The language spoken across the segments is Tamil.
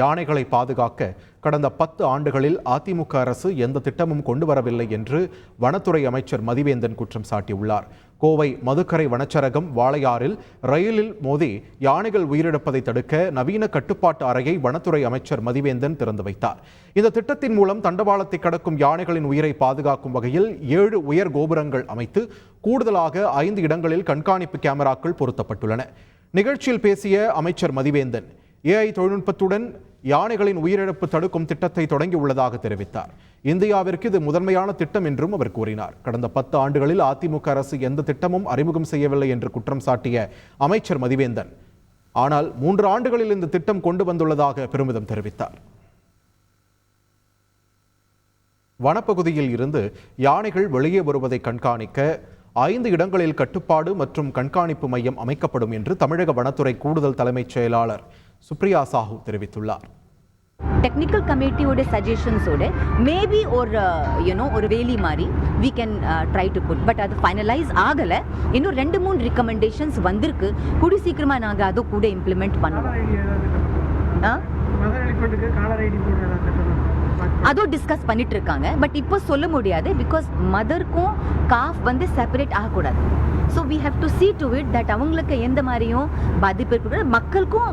யானைகளை பாதுகாக்க கடந்த 10 ஆண்டுகளில் அதிமுக அரசு எந்த திட்டமும் கொண்டு வரவில்லை என்று வனத்துறை அமைச்சர் மதிவேந்தன் குற்றம் சாட்டியுள்ளார். கோவை மதுக்கரை வனச்சரகம் வாளையாறில் ரயிலில் மோதி யானைகள் உயிரிழப்பதை தடுக்க நவீன கட்டுப்பாட்டு அறையை வனத்துறை அமைச்சர் மதிவேந்தன் திறந்து வைத்தார். இந்த திட்டத்தின் மூலம் தண்டவாளத்தை கடக்கும் யானைகளின் உயிரை பாதுகாக்கும் வகையில் 7 உயர் கோபுரங்கள் அமைத்து கூடுதலாக 5 இடங்களில் கண்காணிப்பு கேமராக்கள் பொருத்தப்பட்டுள்ளன. நிகழ்ச்சியில் பேசிய அமைச்சர் மதிவேந்தன் AI தொழில்நுட்பத்துடன் யானைகளின் உயிரிழப்பு தடுக்கும் திட்டத்தை தொடங்கியுள்ளதாக தெரிவித்தார். இந்தியாவிற்கு இது முதன்மையான திட்டம் என்றும் அவர் கூறினார். கடந்த 10 ஆண்டுகளில் அதிமுக அரசு எந்த திட்டமும் அறிமுகம் செய்யவில்லை என்று குற்றம் சாட்டிய அமைச்சர் மதிவேந்தன், ஆனால் 3 ஆண்டுகளில் இந்த திட்டம் கொண்டு வந்துள்ளதாக பெருமிதம் தெரிவித்தார். வனப்பகுதியில் இருந்து யானைகள் வெளியே வருவதை கண்காணிக்க 5 இடங்களில் கட்டுப்பாடு மற்றும் கண்காணிப்பு மையம் அமைக்கப்படும் என்று தமிழக வனத்துறை கூடுதல் தலைமைச் செயலாளர் சுப்ரியா சாஹூ தெரிவித்துள்ளார். டெக்னிக்கல் கமிட்டியோட சஜஷன்ஸோட மேபி ஒரு வேலி மாதிரி we can try to put, but அது ஃபைனலைஸ் ஆகலை. இன்னும் 2-3 ரெக்கமெண்டேஷன்ஸ் வந்திருக்கு. கூடி சீக்கிரமா நாங்கள் அதை கூட இம்ப்ளிமெண்ட் பண்ணுவோம். அதுவும் டிஸ்கஸ் பண்ணிட்டு இருக்காங்க. பட் இப்போ சொல்ல முடியாது, பிகாஸ் மதருக்கும் காஃப் செப்பரேட் ஆகக்கூடாது. So we have to see to it that அவங்களுக்கு எந்த மாதிரியும் பாதிப்பு இருக்கக்கூடாது, மக்களுக்கும்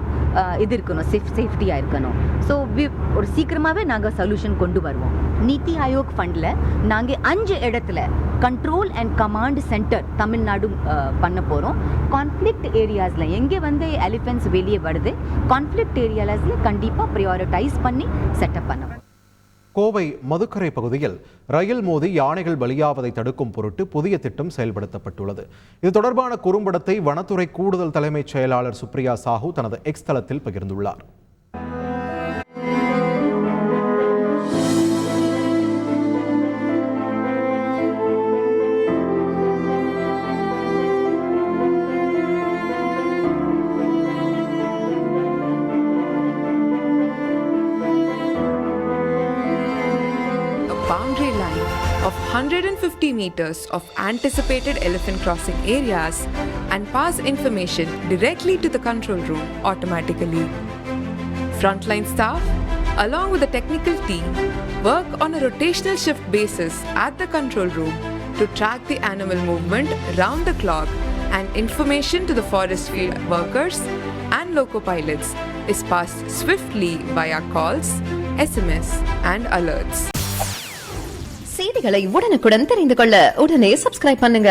இது இருக்கணும், சேஃப்டியாக இருக்கணும். ஸோ ஒரு சீக்கிரமாகவே நாங்கள் சொல்யூஷன் கொண்டு வருவோம். நீத்தி ஆயோக் ஃபண்டில் நாங்கள் 5 இடத்துல control and command centre Tamil Nadu பண்ண போகிறோம். கான்ஃப்ளிக்ட் ஏரியாஸில் எங்கே எலிஃபென்ட்ஸ் வெளியே வருது, கான்ஃப்ளிக்ட் ஏரியாஸில் கண்டிப்பாக ப்ரையாரிட்டைஸ் பண்ணி செட்டப் பண்ணுவோம். கோவை மதுக்கரை பகுதியில் ரயில் மோதி யானைகள் பலியாவதை தடுக்கும் பொருட்டு புதிய திட்டம் செயல்படுத்தப்பட்டுள்ளது. இது தொடர்பான குறும்படத்தை வனத்துறை கூடுதல் தலைமைச் செயலாளர் சுப்ரியா சாஹூ தனது எக்ஸ் தளத்தில் பகிர்ந்துள்ளார். Boundary line of 150 meters of anticipated elephant crossing areas and pass information directly to the control room automatically. Frontline staff, along with the technical team, work on a rotational shift basis at the control room to track the animal movement round the clock, and information to the forest field workers and loco pilots is passed swiftly via calls, SMS and alerts. செய்திகளை உடனுக்குடன் தெரிந்து கொள்ள உடனே சப்ஸ்கிரைப் பண்ணுங்க.